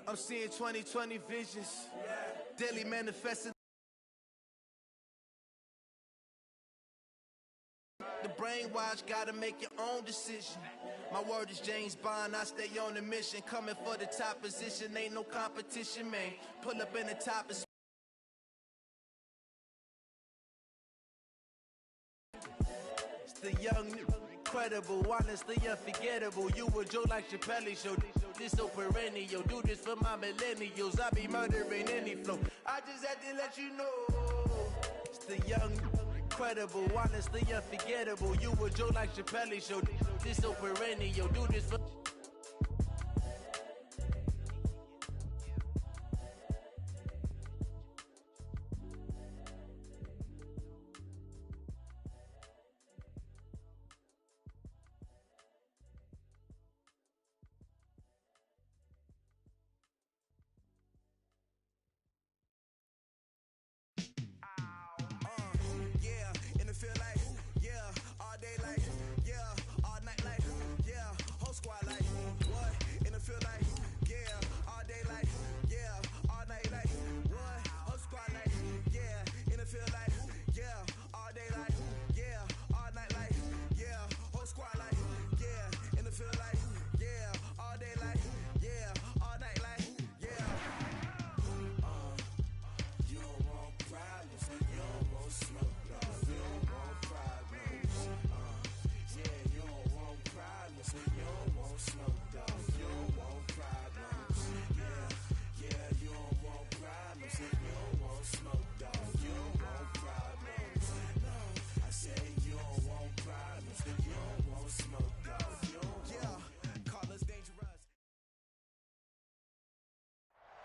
I'm seeing 2020 visions. Daily manifesting. The brainwash, gotta make your own decision. My word is James Bond, I stay on the mission. Coming for the top position, ain't no competition, man. Pull up in the top of it's the young, incredible, honestly unforgettable. You a Joe like Chappelle show. This so perennial, do this for my millennials. I be murdering any flow. I just had to let you know. It's the young, incredible, honestly unforgettable. You a Joe like Chappelle show. This so perennial, do this for.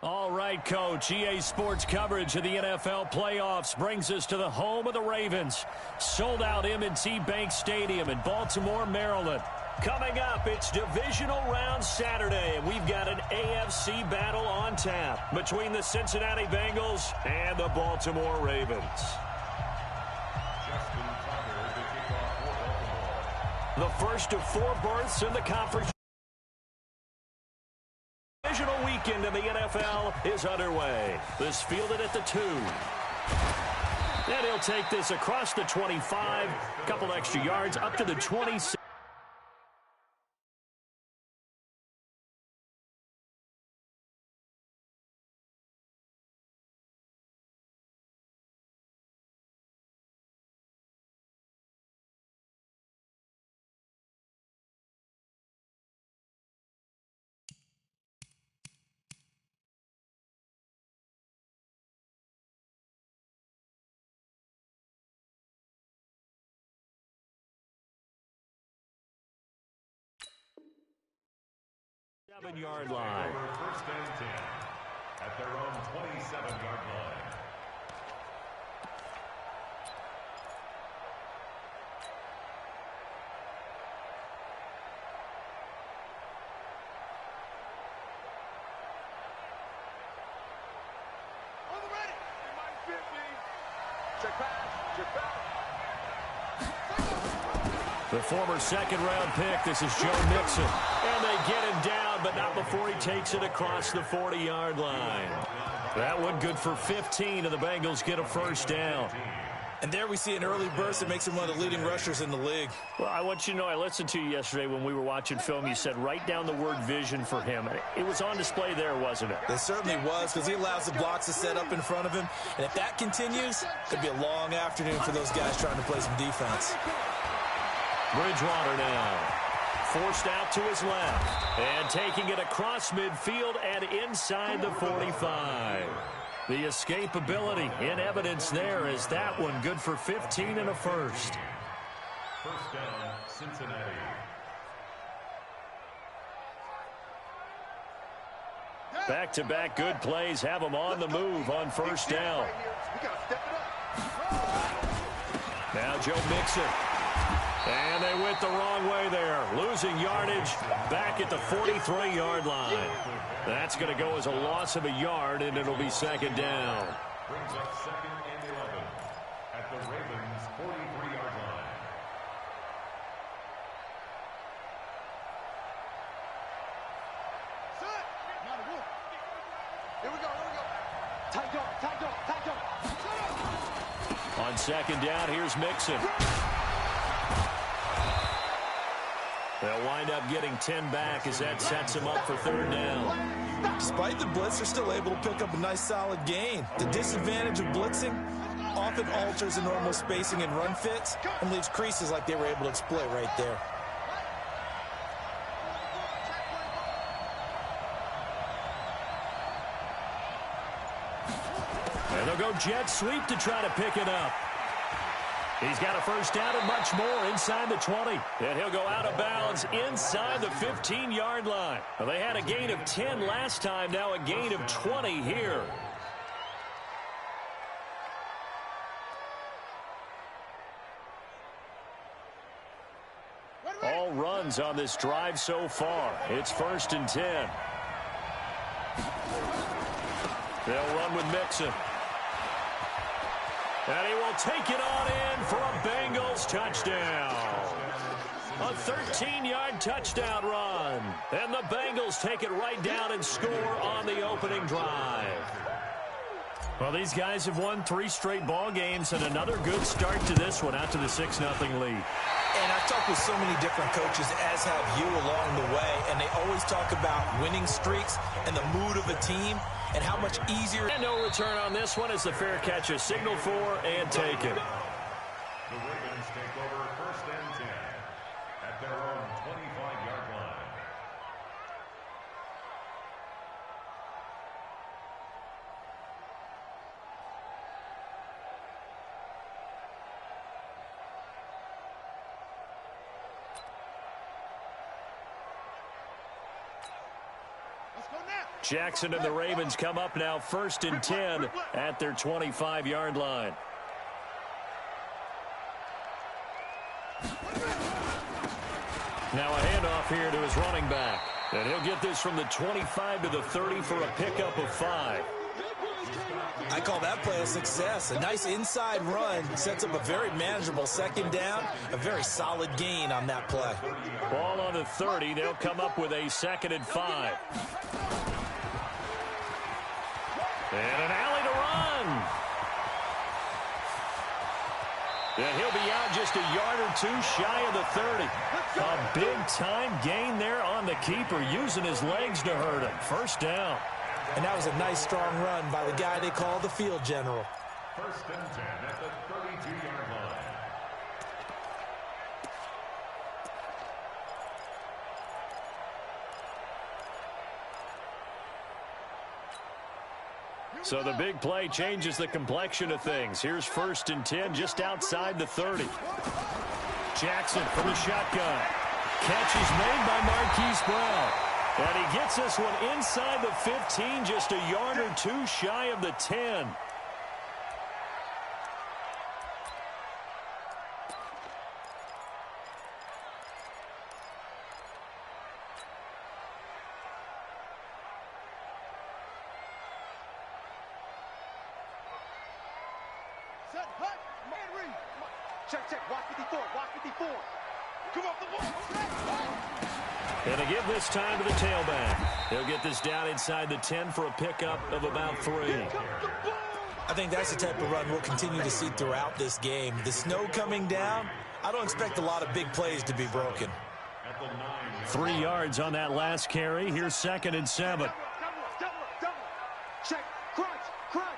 All right, Coach. EA Sports coverage of the NFL playoffs brings us to the home of the Ravens. Sold-out M&T Bank Stadium in Baltimore, Maryland. Coming up, it's divisional round Saturday, and we've got an AFC battle on tap between the Cincinnati Bengals and the Baltimore Ravens. The first of 4 berths in the conference. Divisional weekend in the NFL is underway. This fielded at the 2. And he'll take this across the 25, a couple extra yards up to the 26. Yard line. First and 10 at their own 27-yard line. On the ready. It might 50. Check pass. Check back. The former second-round pick, this is Joe Mixon. And they get him down, but not before he takes it across the 40-yard line. That one good for 15, and the Bengals get a first down. And there we see an early burst that makes him one of the leading rushers in the league. Well, I want you to know, I listened to you yesterday when we were watching film. You said write down the word vision for him. It was on display there, wasn't it? It certainly was, because he allows the blocks to set up in front of him. And if that continues, it could be a long afternoon for those guys trying to play some defense. Bridgewater now. Forced out to his left. And taking it across midfield and inside the 45. The escapability in evidence there is that one good for 15 and a first. First down, Cincinnati. Back-to-back good plays have them on the move on first down. Now Joe Mixon. And they went the wrong way there. Losing yardage back at the 43-yard line. That's going to go as a loss of a yard, and it'll be second down. Brings up second and 11 at the Ravens' 43-yard line. Here we go. Tight dog. On second down, here's Mixon. They'll wind up getting 10 back as that sets them up for third down. Despite the blitz, they're still able to pick up a nice solid gain. The disadvantage of blitzing often alters the normal spacing and run fits and leaves creases like they were able to exploit right there. And they'll go jet sweep to try to pick it up. He's got a first down and much more inside the 20. And he'll go out of bounds inside the 15-yard line. Well, they had a gain of 10 last time, now a gain of 20 here. All runs on this drive so far. It's 1st and 10. They'll run with Mixon. And he will take it on in for a Bengals touchdown. A 13-yard touchdown run. And the Bengals take it right down and score on the opening drive. Well, these guys have won 3 straight ball games and another good start to this one out to the 6-0 lead. And I've talked with so many different coaches, as have you, along the way, and they always talk about winning streaks and the mood of a team and how much easier. And no return on this one as the fair catch is signaled for and taken. The Ravens take over 1st and 10 at their own 25-yard line. Jackson and the Ravens come up now 1st and 10 at their 25-yard line. Now a handoff here to his running back. And he'll get this from the 25 to the 30 for a pickup of 5. I call that play a success. A nice inside run sets up a very manageable second down, a very solid gain on that play. Ball on the 30. They'll come up with a 2nd and 5. And an alley to run. And he'll be out just a yard or 2 shy of the 30. A big-time gain there on the keeper, using his legs to hurt him. 1st down. And that was a nice, strong run by the guy they call the field general. 1st and 10 at the 32-yard line. So the big play changes the complexion of things. Here's 1st and 10 just outside the 30. Jackson from the shotgun. Catch is made by Marquise Brown. And he gets this one inside the 15, just a yard or 2 shy of the 10. Check. Watch 54. Come off the ball. And to give this time to the tailback. He'll get this down inside the 10 for a pickup of about 3. I think that's the type of run we'll continue to see throughout this game. The snow coming down, I don't expect a lot of big plays to be broken. 3 yards on that last carry. Here's 2nd and 7. Double. Check. Crunch.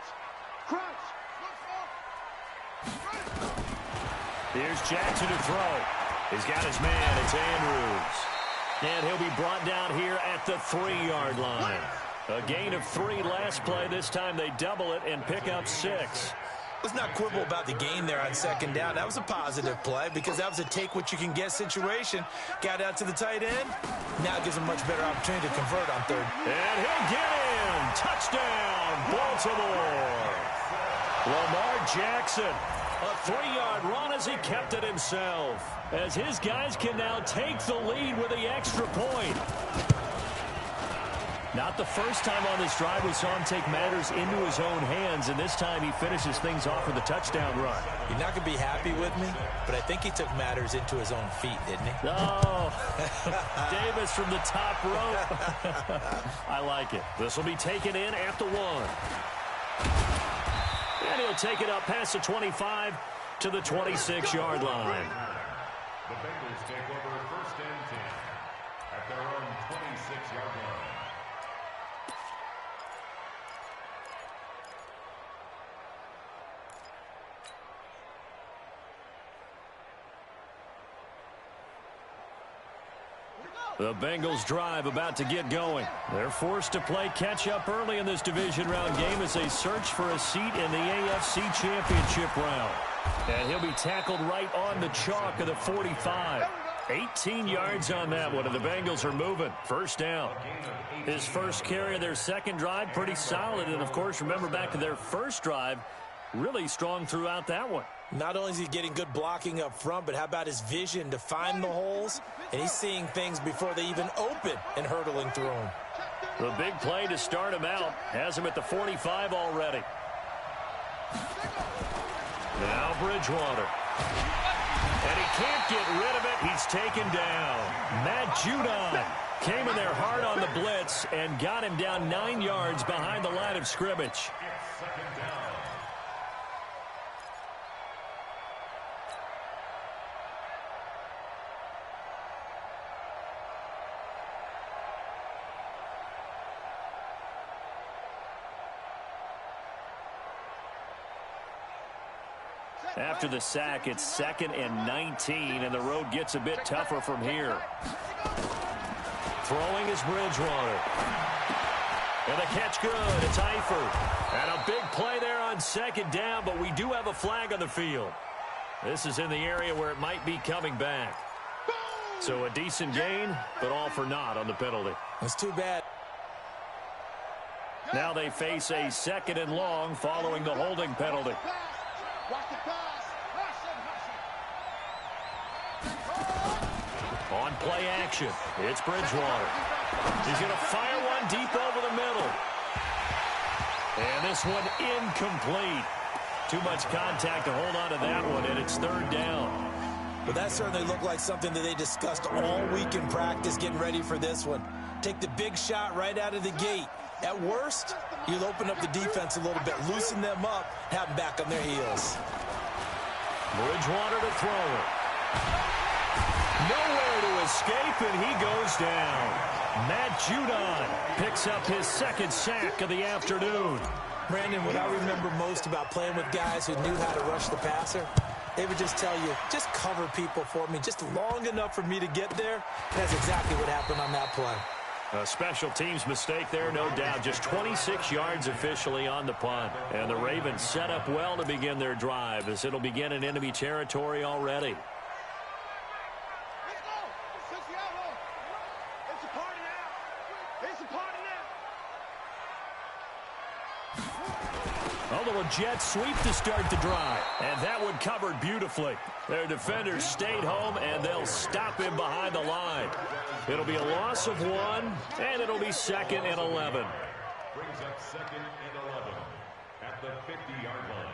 Here's Jackson to throw. He's got his man. It's Andrews. And he'll be brought down here at the 3-yard line. A gain of 3 last play. This time they double it and pick up 6. Let's not quibble about the gain there on 2nd down. That was a positive play because that was a take-what-you-can-get situation. Got out to the tight end. Now it gives him a much better opportunity to convert on 3rd. And he'll get in. Touchdown, Baltimore. Lamar Jackson. A 3-yard run as he kept it himself. As his guys can now take the lead with the extra point. Not the first time on this drive we saw him take matters into his own hands, and this time he finishes things off with a touchdown run. You're not going to be happy with me, but I think he took matters into his own feet, didn't he? Oh, Davis from the top rope. I like it. This will be taken in at the 1. And he'll take it up past the 25 to the 26-yard line. The Bengals take over first and 10 at their own 26-yard line. The Bengals drive about to get going. They're forced to play catch-up early in this division round game as they search for a seat in the AFC Championship round. And he'll be tackled right on the chalk of the 45. 18 yards on that one, and the Bengals are moving. First down. His first carry of their second drive, pretty solid. And, of course, remember back to their first drive, really strong throughout that one. Not only is he getting good blocking up front, but how about his vision to find the holes? And he's seeing things before they even open and hurtling through them. The big play to start him out has him at the 45 already. Now Bridgewater. And he can't get rid of it. He's taken down. Matt Judon came in there hard on the blitz and got him down 9 yards behind the line of scrimmage. Second down. After the sack, it's 2nd and 19, and the road gets a bit tougher from here. Throwing is Bridgewater. And the catch good. It's Eifert. And a big play there on second down, but we do have a flag on the field. This is in the area where it might be coming back. So a decent gain, but all for naught on the penalty. That's too bad. Now they face a 2nd and long following the holding penalty. On play action, it's Bridgewater. He's going to fire one deep over the middle. And this one incomplete. Too much contact to hold on to that one, and it's 3rd down. But that certainly looked like something that they discussed all week in practice getting ready for this one. Take the big shot right out of the gate. At worst, you'll open up the defense a little bit, loosen them up, have them back on their heels. Bridgewater to throw it. Nowhere to escape, and he goes down. Matt Judon picks up his 2nd sack of the afternoon. Brandon, what I remember most about playing with guys who knew how to rush the passer, they would just tell you, just cover people for me, just long enough for me to get there. That's exactly what happened on that play. A special teams mistake there, no doubt. Just 26 yards officially on the punt. And the Ravens set up well to begin their drive as it'll begin in enemy territory already. A little jet sweep to start the drive. And that one covered beautifully. Their defenders stayed home, and they'll stop him behind the line. It'll be a loss of 1, and it'll be 2nd and 11. Brings up 2nd and 11 at the 50-yard line.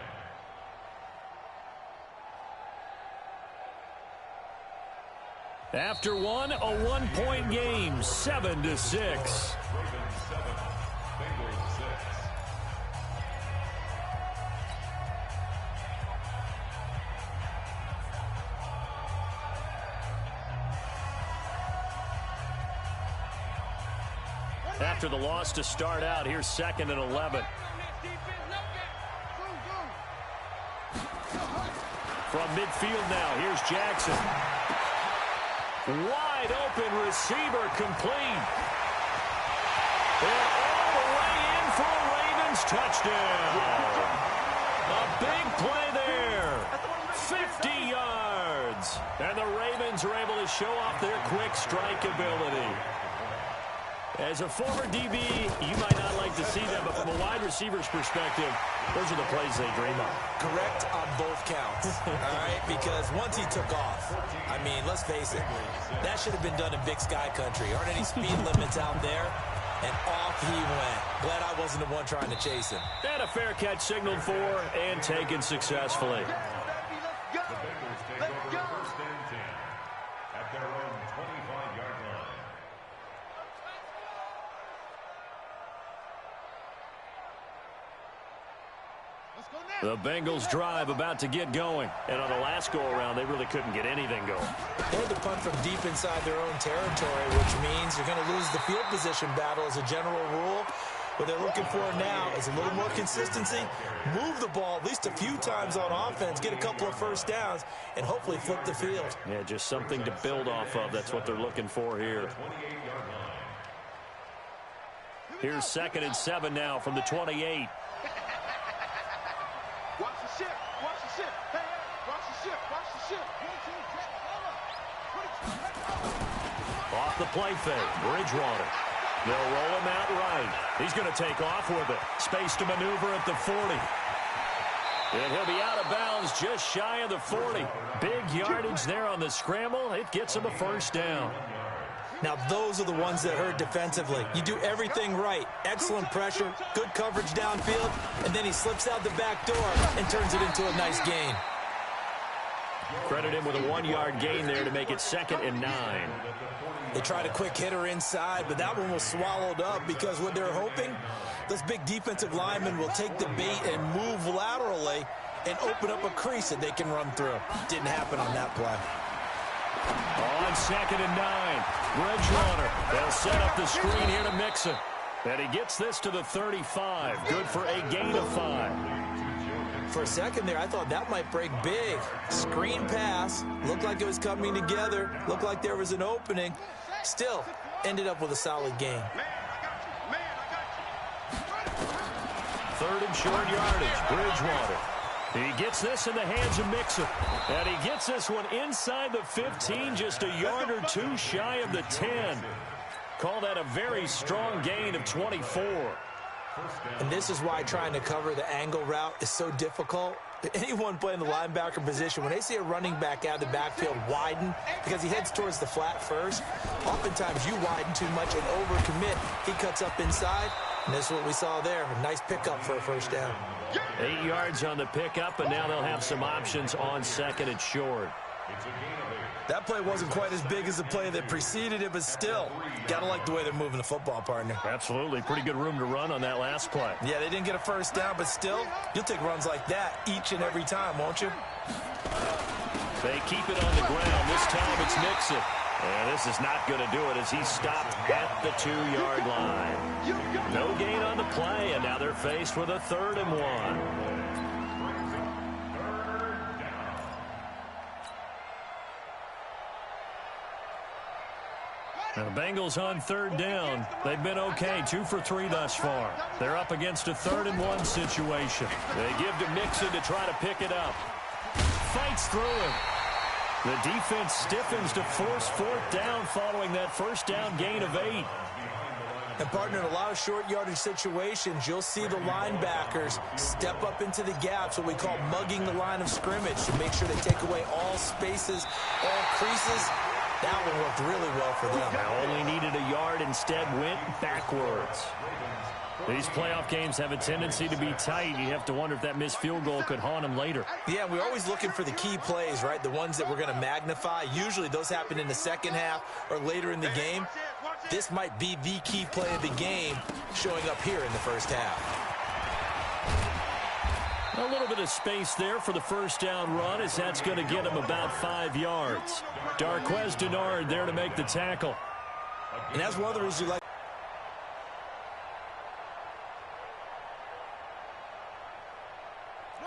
After one, a 1-point game, 7-6. Ravens 7, Bengals 6. After the loss to start out, here's 2nd and 11. From midfield now, here's Jackson. Wide open receiver complete. And all the way in for a Ravens touchdown. A big play there. 50 yards. And the Ravens are able to show off their quick strike ability. As a former DB, you might not like to see that, but from a wide receiver's perspective, those are the plays they dream of. Correct on both counts, all right? Because once he took off, I mean, let's face it, that should have been done in Big Sky Country. Aren't any speed limits out there? And off he went. Glad I wasn't the one trying to chase him. And a fair catch signaled for and taken successfully. The Bengals take over first and 10 at their own 25-yard line. The Bengals drive about to get going. And on the last go-around, they really couldn't get anything going. They had to punt from deep inside their own territory, which means you're going to lose the field position battle as a general rule. What they're looking for now is a little more consistency, move the ball at least a few times on offense, get a couple of first downs, and hopefully flip the field. Yeah, just something to build off of. That's what they're looking for here. Here's 2nd and 7 now from the 28. Watch the ship. Watch the ship. Hey, watch the ship. Watch the ship. Off the play fake. Bridgewater. They'll roll him out right. He's going to take off with it. Space to maneuver at the 40. And he'll be out of bounds just shy of the 40. Big yardage there on the scramble. It gets him a first down. Now, those are the ones that hurt defensively. You do everything right. Excellent pressure, good coverage downfield, and then he slips out the back door and turns it into a nice gain. Credit him with a 1-yard gain there to make it 2nd and 9. They tried a quick hitter inside, but that one was swallowed up because what they're hoping, those big defensive linemen will take the bait and move laterally and open up a crease that they can run through. Didn't happen on that play. On 2nd and 9, Bridgewater. They'll set up the screen here to Mixon. And he gets this to the 35. Good for a gain of 5. For a second there, I thought that might break big. Screen pass. Looked like it was coming together. Looked like there was an opening. Still, ended up with a solid gain. 3rd and short yardage. Bridgewater. He gets this in the hands of Mixon. And he gets this one inside the 15, just a yard or two shy of the 10. Call that a very strong gain of 24. And this is why trying to cover the angle route is so difficult. Anyone playing the linebacker position, when they see a running back out of the backfield widen because he heads towards the flat first, oftentimes you widen too much and overcommit. He cuts up inside, and this is what we saw there. A nice pickup for a first down. 8 yards on the pickup, and now they'll have some options on 2nd and short. That play wasn't quite as big as the play that preceded it, but still, got to like the way they're moving the football, partner. Absolutely. Pretty good room to run on that last play. Yeah, they didn't get a first down, but still, you'll take runs like that each and every time, won't you? They keep it on the ground. This time it's Mixon. And this is not going to do it as he's stopped at the 2-yard line. No gain on the play, and now they're faced with a 3rd and 1. Now the Bengals on 3rd down. They've been okay, 2 for 3 thus far. They're up against a 3rd and 1 situation. They give to Mixon to try to pick it up. Fights through him. The defense stiffens to force 4th down following that first down gain of 8. And, partner, in a lot of short yardage situations, you'll see the linebackers step up into the gaps, what we call mugging the line of scrimmage, to make sure they take away all spaces, all creases. That one worked really well for them. Now only needed a yard, instead went backwards. These playoff games have a tendency to be tight. You have to wonder if that missed field goal could haunt them later. Yeah, we're always looking for the key plays, right? The ones that we're going to magnify. Usually those happen in the second half or later in the game. This might be the key play of the game showing up here in the first half. A little bit of space there for the first down run, as that's going to get him about 5 yards. Darquez Denard there to make the tackle. And that's one of the reasons you like.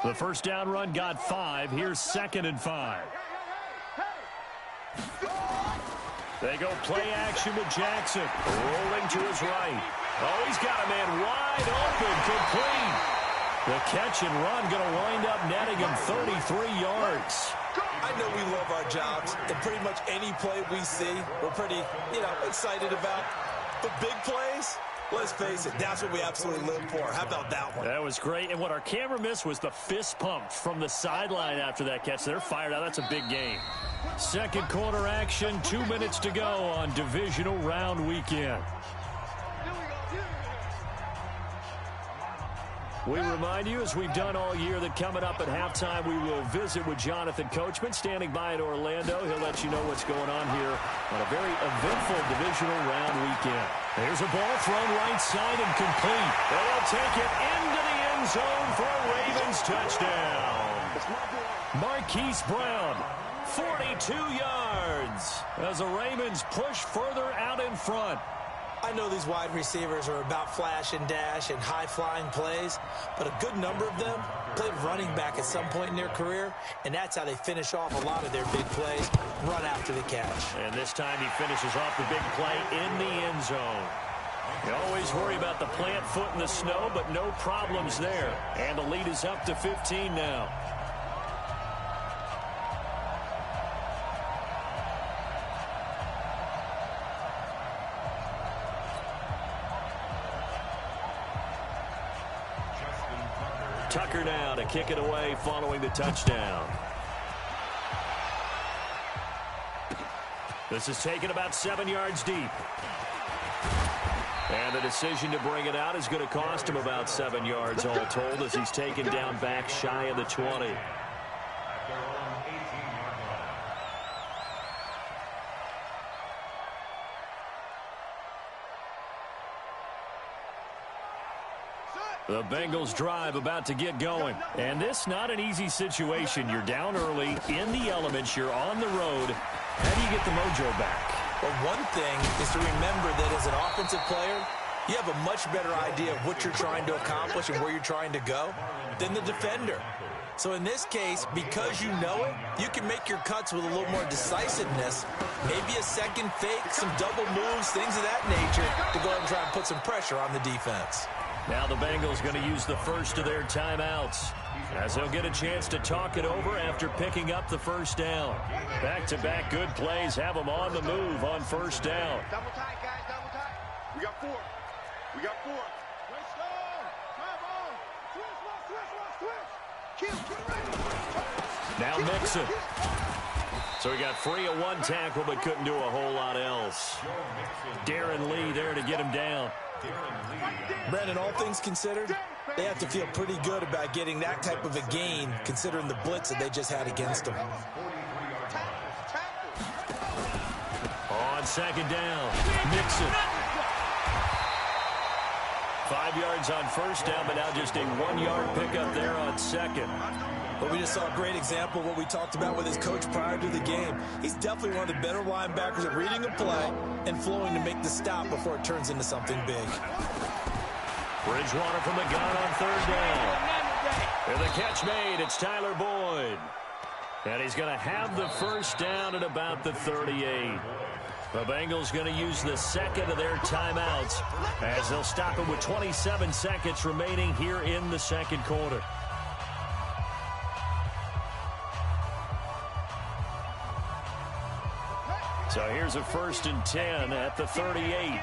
The first down run got 5. Here's 2nd and 5. They go play action with Jackson. Rolling to his right. Oh, he's got a man wide open. Complete. The catch and run going to wind up netting him 33 yards. I know we love our jobs, and pretty much any play we see, we're pretty, excited about. But big plays, let's face it, that's what we absolutely live for. How about that one? That was great, and what our camera missed was the fist pump from the sideline after that catch. They're fired out. That's a big game. Second quarter action, 2 minutes to go on divisional round weekend. We remind you, as we've done all year, that coming up at halftime, we will visit with Jonathan Coachman, standing by in Orlando. He'll let you know what's going on here on a very eventful divisional round weekend. There's a ball thrown right side and complete. They'll take it into the end zone for a Ravens touchdown. Marquise Brown, 42 yards, as the Ravens push further out in front. I know these wide receivers are about flash and dash and high-flying plays, but a good number of them played running back at some point in their career, and that's how they finish off a lot of their big plays, run after the catch. And this time he finishes off the big play in the end zone. You always worry about the plant foot in the snow, but no problems there. And the lead is up to 15 now. Tucker now to kick it away following the touchdown. This is taken about 7 yards deep. And the decision to bring it out is going to cost him about 7 yards all told, as he's taken down back shy of the 20. The Bengals drive about to get going. And this not an easy situation. You're down early, in the elements, you're on the road. How do you get the mojo back? Well, one thing is to remember that as an offensive player, you have a much better idea of what you're trying to accomplish and where you're trying to go than the defender. So in this case, because you know it, you can make your cuts with a little more decisiveness, maybe a second fake, some double moves, things of that nature, to go ahead and try and put some pressure on the defense. Now the Bengals going to use the first of their timeouts, as they'll get a chance to talk it over after picking up the first down. Back-to-back good plays have them on the move on first down. Double tight, guys, double tight. We got four. We got four. Now Mixon. So he got free of one tackle but couldn't do a whole lot else. Darren Lee there to get him down. Brandon, all things considered, they have to feel pretty good about getting that type of a gain, considering the blitz that they just had against them. On second down, Mixon. 5 yards on first down, but now just a 1 yard pickup there on second. But we just saw a great example of what we talked about with his coach prior to the game. He's definitely one of the better linebackers at reading a play and flowing to make the stop before it turns into something big. Bridgewater from the gun on third down. And the catch made. It's Tyler Boyd. And he's going to have the first down at about the 38. The Bengals going to use the second of their timeouts as they'll stop it with 27 seconds remaining here in the second quarter. So here's a 1st and 10 at the 38.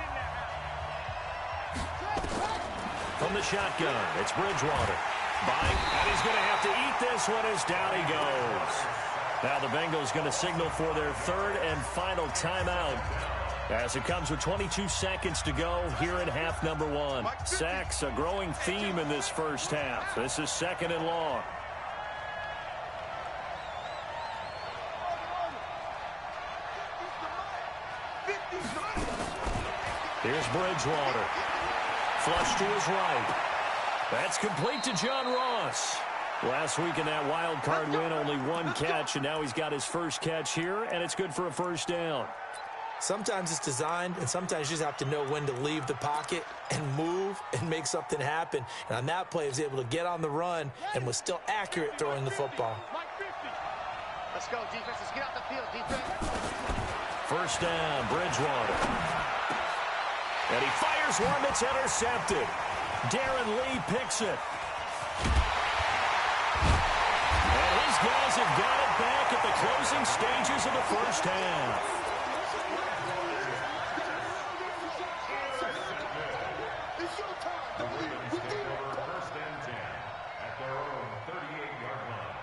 From the shotgun, it's Bridgewater. And he's going to have to eat this one as down he goes. Now the Bengals going to signal for their third and final timeout, as it comes with 22 seconds to go here in half number one. Sacks, a growing theme in this first half. This is second and long. Here's Bridgewater. Flush to his right. That's complete to John Ross. Last week in that wild card win, only one catch, and now he's got his first catch here, and it's good for a first down. Sometimes it's designed, and sometimes you just have to know when to leave the pocket and move and make something happen. And on that play, he was able to get on the run and was still accurate throwing the football. Let's go, defense. Let's get out the field, defense. First down, Bridgewater. And he fires one that's intercepted. Darren Lee picks it. And his guys have got it back at the closing stages of the first half. The Ravens take over 1st and 10 at their own 38-yard line.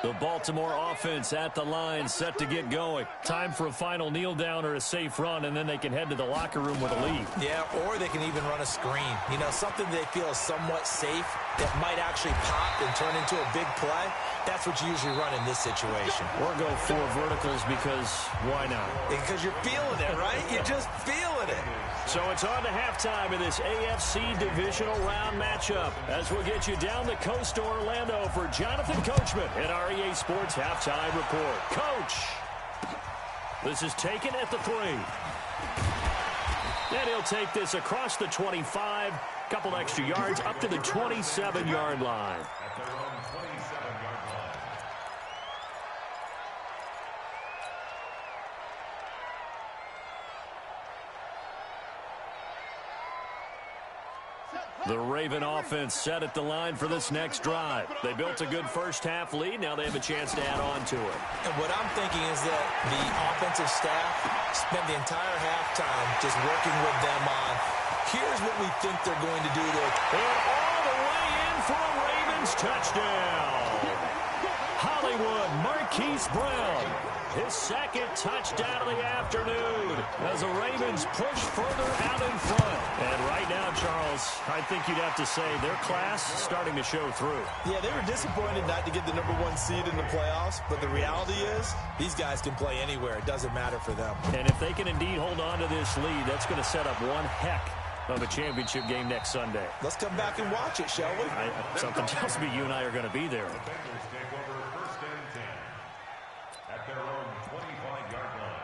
The Baltimore offense at the line, set to get going. Time for a final kneel down or a safe run, and then they can head to the locker room with a lead. Yeah, or they can even run a screen. You know, something they feel is somewhat safe that might actually pop and turn into a big play. That's what you usually run in this situation. Or go 4 verticals because why not? Because you're feeling it, right? You're just feeling it. So it's on to halftime in this AFC divisional round matchup as we'll get you down the coast to Orlando for Jonathan Coachman at our EA Sports Halftime Report. Coach, this is taken at the 3. And he'll take this across the 25, couple extra yards up to the 27-yard line. At their own 27-yard line. The Raven offense set at the line for this next drive. They built a good first-half lead. Now they have a chance to add on to it. And what I'm thinking is that the offensive staff spent the entire halftime just working with them on, here's what we think they're going to do to it. And all the way in for a Ravens touchdown. Hollywood Marquise Brown, his second touchdown of the afternoon as the Ravens push further out in front. And right now, Charles, I think you'd have to say their class starting to show through. Yeah, they were disappointed not to get the #1 seed in the playoffs, but the reality is these guys can play anywhere. It doesn't matter for them. And if they can indeed hold on to this lead, that's going to set up one heck of a championship game next Sunday. Let's come back and watch it, shall we? Something tells me you and I are going to be there. The Bengals take over 1st and 10 at their own 25-yard line.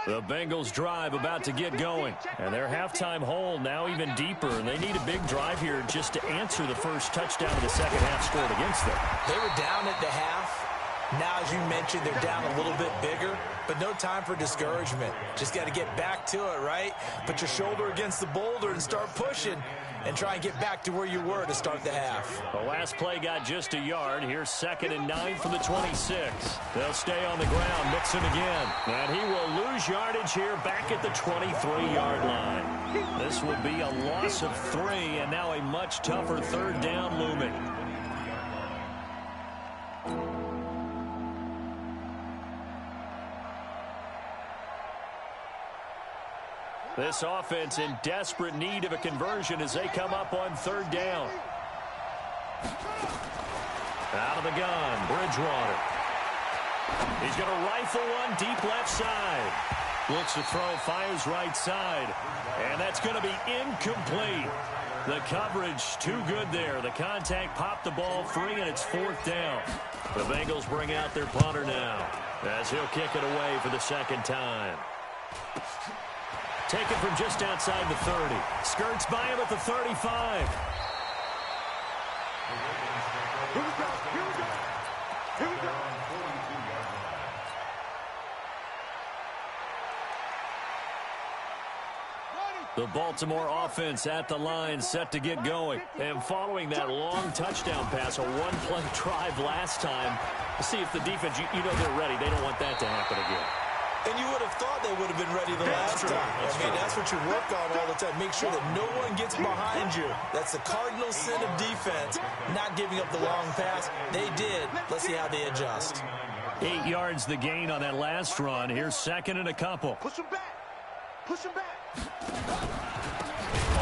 The Bengals drive about to get going. And their halftime hole now even deeper. And they need a big drive here just to answer the first touchdown of the second half scored against them. They were down at the half. Now, as you mentioned, they're down a little bit bigger, but no time for discouragement. Just got to get back to it, right? Put your shoulder against the boulder and start pushing and try and get back to where you were to start the half. The last play got just a yard. Here's 2nd and 9 from the 26. They'll stay on the ground. Mixon again. And he will lose yardage here back at the 23-yard line. This will be a loss of 3, and now a much tougher 3rd down looming. This offense in desperate need of a conversion as they come up on 3rd down. Out of the gun, Bridgewater. He's going to rifle one deep left side. Looks to throw, fires right side. And that's going to be incomplete. The coverage too good there. The contact popped the ball free, and it's 4th down. The Bengals bring out their punter now as he'll kick it away for the 2nd time. Taken from just outside the 30. Skirts by him at the 35. Here we go. Here we go. Here we go. The Baltimore offense at the line, set to get going. And following that long touchdown pass, a one-play drive last time, see if the defense, you know they're ready. They don't want that to happen again. And you would have thought they would have been ready the last time. I mean, that's what you work on all the time. Make sure that no one gets behind you. That's the cardinal sin of defense, not giving up the long pass. They did. Let's see how they adjust. 8 yards the gain on that last run. Here's 2nd and a couple. Push him back. Push him back.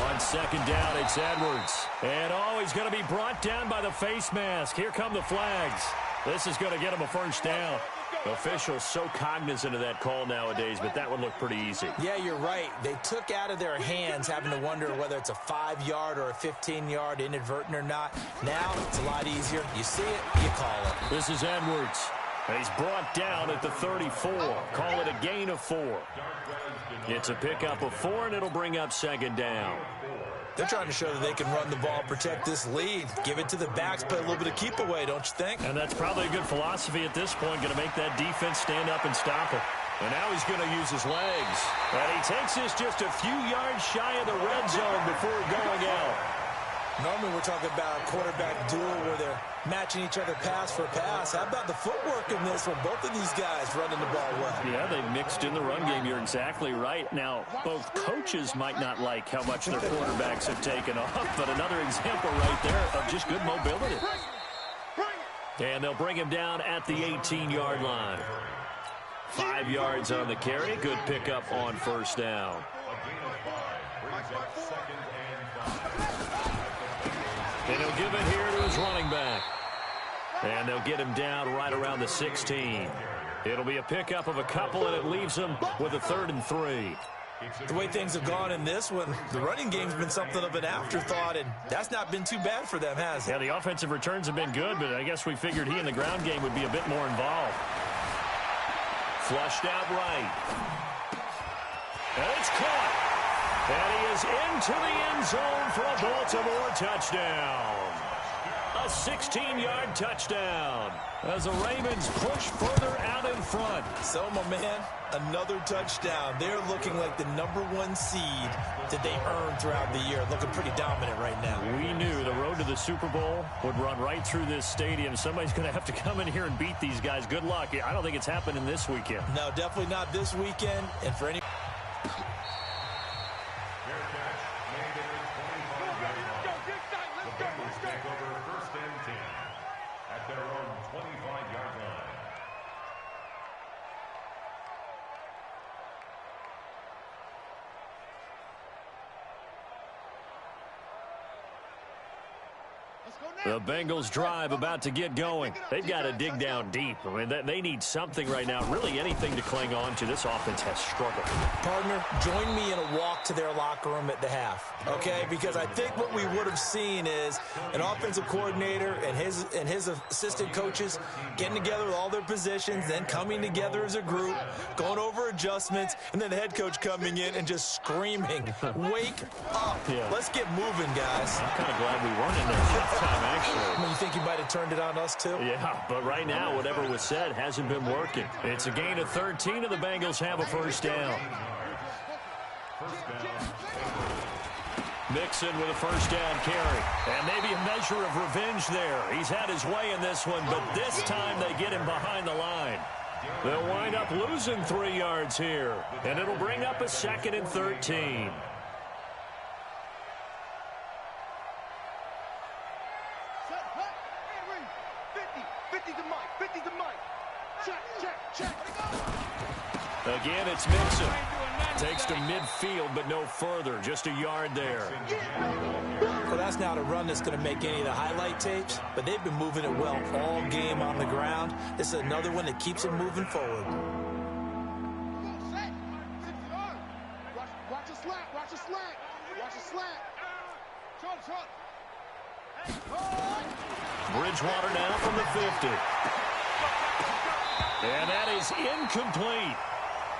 On 2nd down, it's Edwards. And he's going to be brought down by the face mask. Here come the flags. This is going to get him a 1st down. Officials so cognizant of that call nowadays, but that one looked pretty easy. Yeah, you're right. They took out of their hands having to wonder whether it's a 5-yard or a 15-yard inadvertent or not. Now it's a lot easier. You see it, you call it. This is Edwards. And he's brought down at the 34. Call it a gain of 4. It's a pickup of 4, and it'll bring up 2nd down. They're trying to show that they can run the ball, protect this lead, give it to the backs, play a little bit of keep away, don't you think? And that's probably a good philosophy at this point, going to make that defense stand up and stop it. And now he's going to use his legs. And he takes this just a few yards shy of the red zone before going out. Normally we're talking about a quarterback duel where they're matching each other pass for pass. How about the footwork in this one? Both of these guys running the ball well. Yeah, they mixed in the run game. You're exactly right. Now, both coaches might not like how much their quarterbacks have taken off, but another example right there of just good mobility. And they'll bring him down at the 18-yard line. 5 yards on the carry. Good pickup on first down. And he'll give it here to his running back. And they'll get him down right around the 16. It'll be a pickup of a couple, and it leaves him with a 3rd and 3. The way things have gone in this one, the running game's been something of an afterthought, and that's not been too bad for them, has it? Yeah, the offensive returns have been good, but I guess we figured he in the ground game would be a bit more involved. Flushed out right. And it's caught. And he is into the end zone for a Baltimore touchdown. A 16-yard touchdown as the Ravens push further out in front. So, my man, another touchdown. They're looking like the #1 seed that they earned throughout the year. Looking pretty dominant right now. We knew the road to the Super Bowl would run right through this stadium. Somebody's going to have to come in here and beat these guys. Good luck. I don't think it's happening this weekend. No, definitely not this weekend. And for any... The Bengals drive about to get going. They've got to dig down deep. I mean, they need something right now, really anything to cling on to. This offense has struggled. Partner, join me in a walk to their locker room at the half, okay? Because I think what we would have seen is an offensive coordinator and his assistant coaches getting together with all their positions, then coming together as a group, going over adjustments, and then the head coach coming in and just screaming, wake up. Yeah. Let's get moving, guys. I'm kind of glad we weren't in there this time, actually. I mean, you think you might have turned it on us, too? Yeah, but right now, whatever was said hasn't been working. It's a gain of 13, and the Bengals have a first down. Mixon with a first down carry. And maybe a measure of revenge there. He's had his way in this one, but this time they get him behind the line. They'll wind up losing 3 yards here, and it'll bring up a 2nd and 13. Again, it's Mixon. Takes to midfield, but no further. Just a yard there. So that's not a run that's going to make any of the highlight tapes, but they've been moving it well all game on the ground. This is another one that keeps them moving forward. Watch a slant. Watch a slant. Watch a slant. Bridgewater now from the 50. And that is incomplete.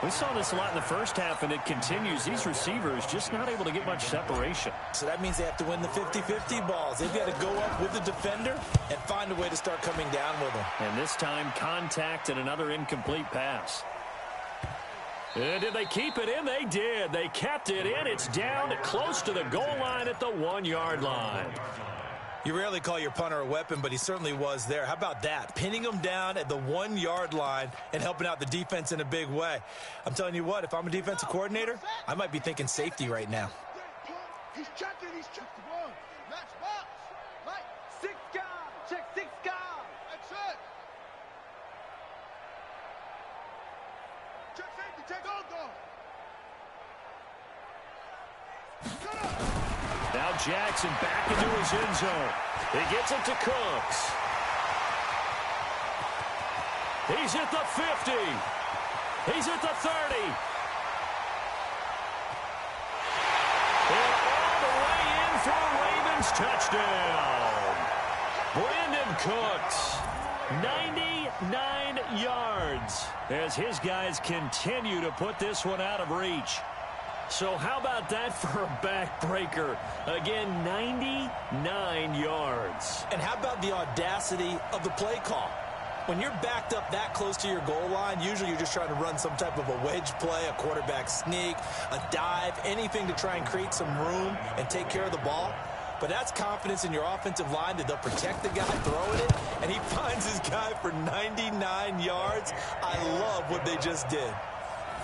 We saw this a lot in the first half, and it continues. These receivers just not able to get much separation. So that means they have to win the 50-50 balls. They've got to go up with the defender and find a way to start coming down with them. And this time, contact and another incomplete pass. And did they keep it in? They did. They kept it in. It's down close to the goal line at the 1-yard line. You rarely call your punter a weapon, but he certainly was there. How about that? Pinning him down at the 1-yard line and helping out the defense in a big way. I'm telling you what, if I'm a defensive coordinator, I might be thinking safety right now. He's checking. He's checking. Match box. Right. 6 guard. Check 6 guard. That's it. Check safety. Check go. Now Jackson back into his end zone. He gets it to Cooks. He's at the 50. He's at the 30. And all the way in for a Ravens touchdown. Brandon Cooks, 99 yards as his guys continue to put this one out of reach. So how about that for a backbreaker? Again, 99 yards. And how about the audacity of the play call? When you're backed up that close to your goal line, usually you're just trying to run some type of a wedge play, a quarterback sneak, a dive, anything to try and create some room and take care of the ball. but that's confidence in your offensive line that they'll protect the guy throwing it, and he finds his guy for 99 yards. I love what they just did.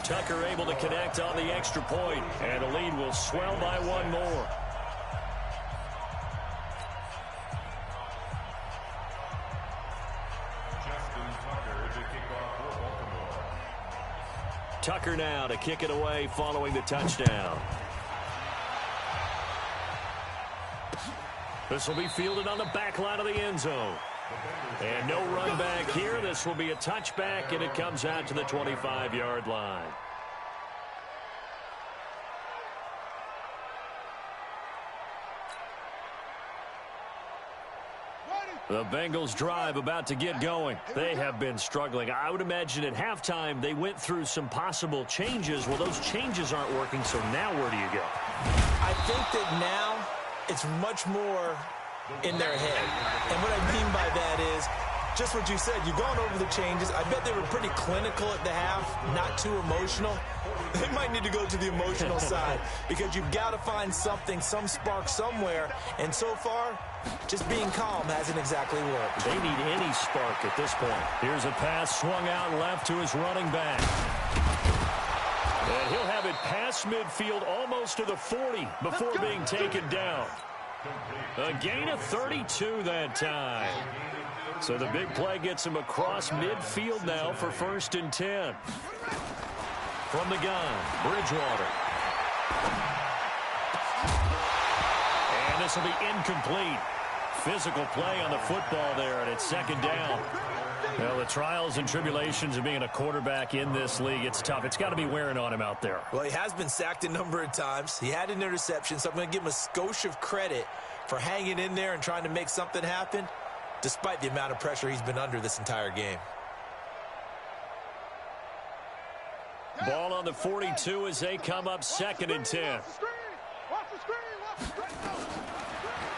Tucker able to connect on the extra point, and the lead will swell by one more. Tucker now to kick it away following the touchdown. This will be fielded on the back line of the end zone. And no run back here. This will be a touchback, and it comes out to the 25-yard line. The Bengals drive about to get going. They have been struggling. I would imagine at halftime they went through some possible changes. Well, those changes aren't working, so now where do you go? I think that now it's much more in their head. And what I mean by that is just what you said. You've gone over the changes. I bet they were pretty clinical at the half, not too emotional. They might need to go to the emotional side because you've got to find something, some spark somewhere. And so far, just being calm hasn't exactly worked. They need any spark at this point. Here's a pass swung out left to his running back. And he'll have it past midfield almost to the 40 before being taken down. A gain of 32 that time. So the big play gets him across midfield now for 1st and 10. From the gun, Bridgewater. And this will be incomplete. Physical play on the football there, and it's 2nd down. Well, the trials and tribulations of being a quarterback in this league, it's tough. It's got to be wearing on him out there. Well, he has been sacked a number of times. He had an interception, so I'm going to give him a skosh of credit for hanging in there and trying to make something happen, despite the amount of pressure he's been under this entire game. Ball on the 42 as they come up 2nd and 10.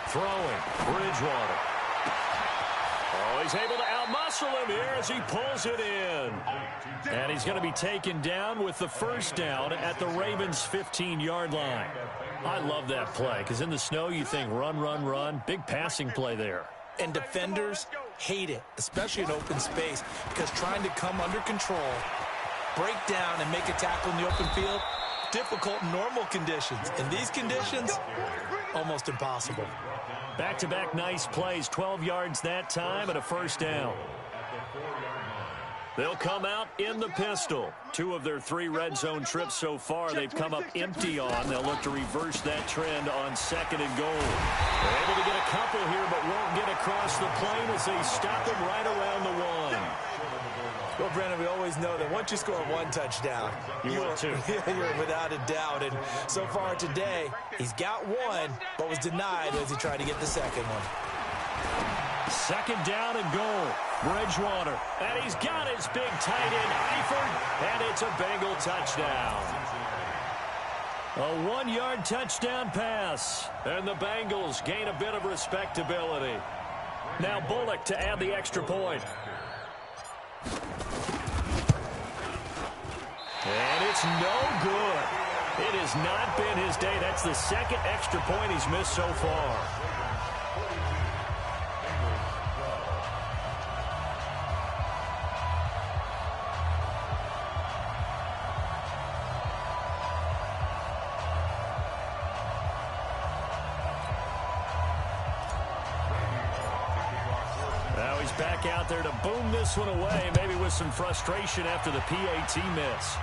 Throwing, Bridgewater. Oh, he's able to outmuscle him here as he pulls it in. And he's going to be taken down with the 1st down at the Ravens' 15-yard line. I love that play because in the snow you think run, run, run. Big passing play there. And defenders hate it, especially in open space, because trying to come under control, break down, and make a tackle in the open field, difficult in normal conditions. In these conditions, almost impossible. Back-to-back nice plays, 12 yards that time and a 1st down. They'll come out in the pistol. 2 of their 3 red zone trips so far they've come up empty on. They'll look to reverse that trend on 2nd and goal. They're able to get a couple here but won't get across the plane as they stop him right around the 1. Well, Brandon, we always know that once you score 1 touchdown, you're without a doubt. And so far today, he's got 1, but was denied as he tried to get the 2nd one. 2nd down and goal. Bridgewater. And he's got his big tight end, Eifert, and it's a Bengal touchdown. A 1-yard touchdown pass. And the Bengals gain a bit of respectability. Now Bullock to add the extra point. And it's no good. It has not been his day. That's the 2nd extra point he's missed so far. Now he's back out there to boom this one away, maybe with some frustration after the PAT miss.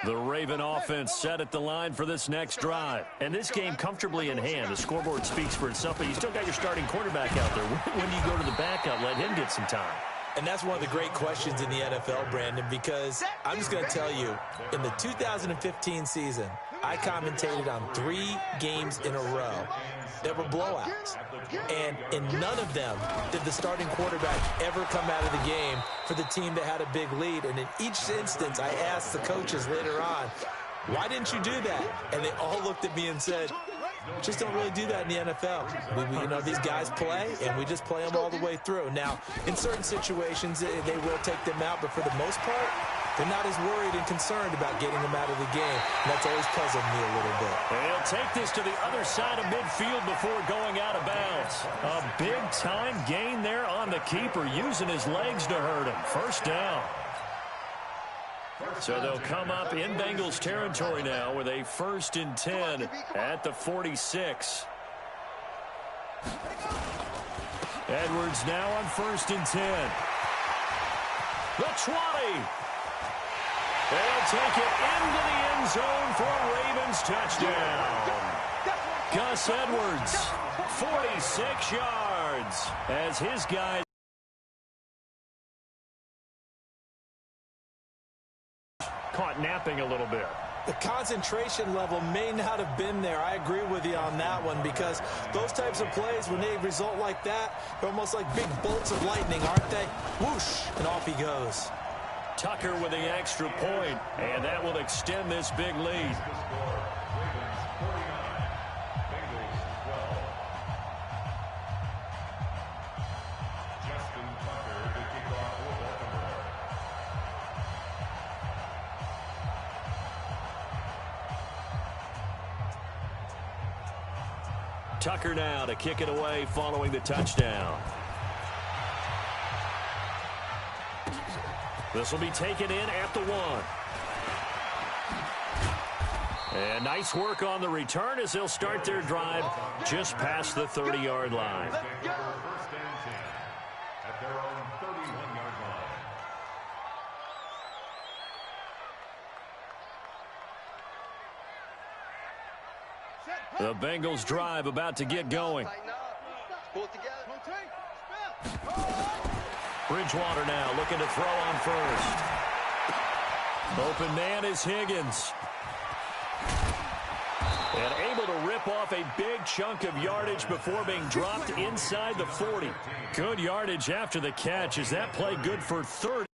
The Raven offense set at the line for this next drive. And this game comfortably in hand. The scoreboard speaks for itself, but you still got your starting quarterback out there. When do you go to the backup, let him get some time? And that's one of the great questions in the NFL, Brandon, because I'm just going to tell you, in the 2015 season, I commentated on 3 games in a row that were blowouts. And in none of them did the starting quarterback ever come out of the game for the team that had a big lead. And in each instance, I asked the coaches later on, why didn't you do that? And they all looked at me and said, Just don't really do that in the NFL. These guys play, and we just play them all the way through. Now, in certain situations, they will take them out, but for the most part, they're not as worried and concerned about getting them out of the game. And that's always puzzled me a little bit. They'll take this to the other side of midfield before going out of bounds. A big-time gain there on the keeper, using his legs to hurt him. First down. So they'll come up in Bengals territory now with a 1st and 10 at the 46. Edwards now on 1st and 10. The 20. They'll take it into the end zone for a Ravens touchdown. Gus Edwards, 46 yards, as his guys caught napping a little bit. The concentration level may not have been there. I agree with you on that one, because those types of plays, when they result like that, they're almost like big bolts of lightning, aren't they? Whoosh, and off he goes. Tucker with the extra point, and that will extend this big lead. Tucker now to kick it away following the touchdown. This will be taken in at the 1. And nice work on the return as they'll start their drive just past the 30-yard line. First and 10 at their own 31-yard line. The Bengals drive about to get going. Bridgewater now looking to throw on first. Open man is Higgins. And able to rip off a big chunk of yardage before being dropped inside the 40. Good yardage after the catch. Is that play good for 30?